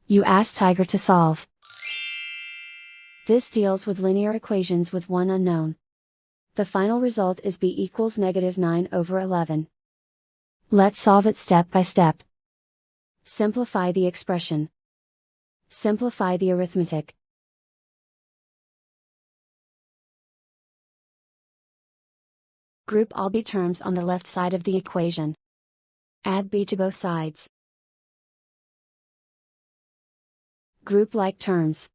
You ask Tiger to solve. This deals with linear equations with one unknown. The final result is b equals -9/11. Let's solve it step by step. Simplify the expression. Simplify the arithmetic. Group all b terms on the left side of the equation. Add b to both sides. Group like terms.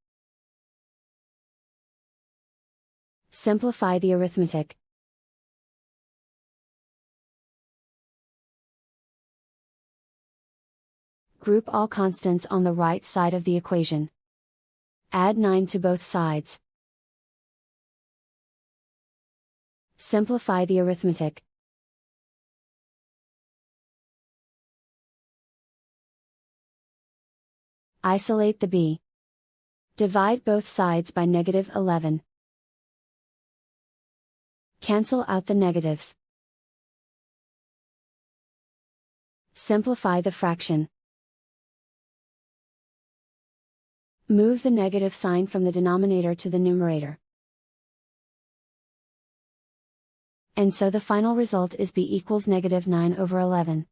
Simplify the arithmetic. Group all constants on the right side of the equation. Add 9 to both sides. Simplify the arithmetic. Isolate the b. Divide both sides by -11. Cancel out the negatives. Simplify the fraction. Move the negative sign from the denominator to the numerator. And so the final result is b equals -9/11.